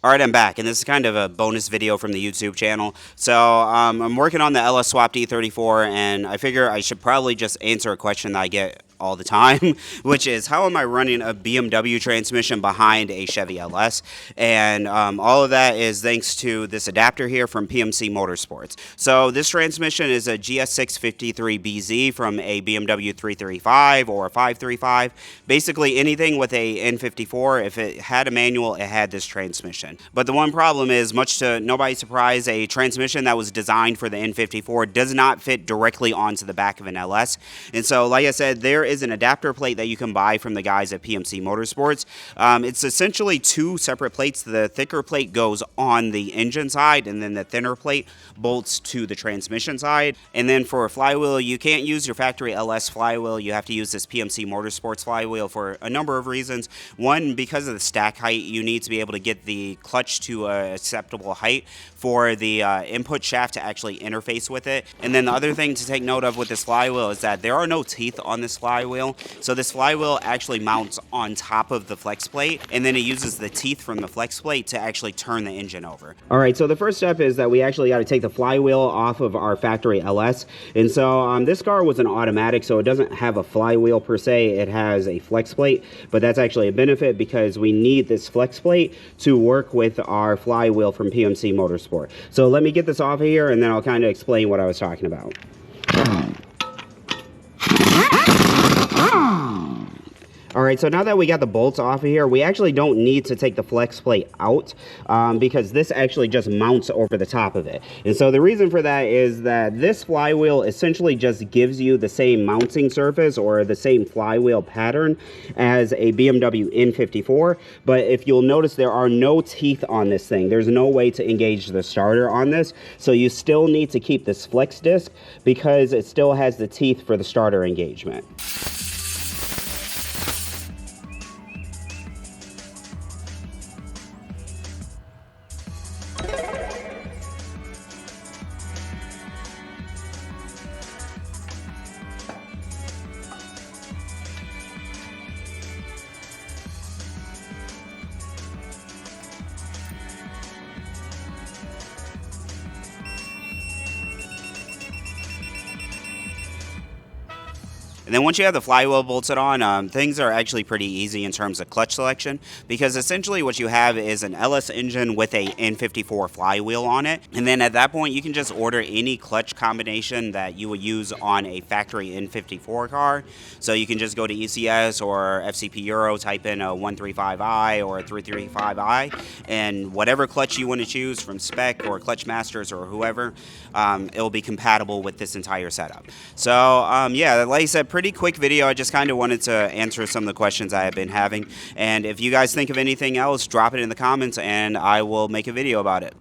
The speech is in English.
Alright, I'm back, and this is kind of a bonus video from the YouTube channel. So, I'm working on the LS swapped e34, and I figure I should probably just answer a question that I get all the time, which is, how am I running a BMW transmission behind a Chevy LS? And all of that is thanks to this adapter here from PMC Motorsports. So this transmission is a GS6-53bz from a BMW 335 or a 535. Basically anything with a N54, if it had a manual, it had this transmission. But the one problem is, much to nobody's surprise, a transmission that was designed for the N54 does not fit directly onto the back of an LS. And so, like I said, there is an adapter plate that you can buy from the guys at PMC Motorsports. It's essentially two separate plates. The thicker plate goes on the engine side, and then the thinner plate bolts to the transmission side. And then for a flywheel, you can't use your factory LS flywheel. You have to use this PMC Motorsports flywheel for a number of reasons. One, because of the stack height, you need to be able to get the clutch to an acceptable height for the input shaft to actually interface with it. And then the other thing to take note of with this flywheel is that there are no teeth on this flywheel. So this flywheel actually mounts on top of the flex plate, and then it uses the teeth from the flex plate to actually turn the engine over. All right, so the first step is that we actually got to take the flywheel off of our factory LS. And so this car was an automatic, so it doesn't have a flywheel per se. It has a flex plate, but that's actually a benefit because we need this flex plate to work with our flywheel from PMC Motorsport. So let me get this off of here, and then I'll kind of explain what I was talking about. Alright, so now that we got the bolts off of here, we actually don't need to take the flex plate out because this actually just mounts over the top of it. And so the reason for that is that this flywheel essentially just gives you the same mounting surface or the same flywheel pattern as a BMW e34. But if you'll notice, there are no teeth on this thing. There's no way to engage the starter on this. So you still need to keep this flex disc because it still has the teeth for the starter engagement. And then once you have the flywheel bolted on, things are actually pretty easy in terms of clutch selection, because essentially what you have is an LS engine with a N54 flywheel on it. And then at that point, you can just order any clutch combination that you would use on a factory N54 car. So you can just go to ECS or FCP Euro, type in a 135i or a 335i, and whatever clutch you want to choose from Spec or Clutch Masters or whoever, it'll be compatible with this entire setup. So yeah, like I said, pretty quick video. I just kind of wanted to answer some of the questions I have been having, and if you guys think of anything else, drop it in the comments and I will make a video about it.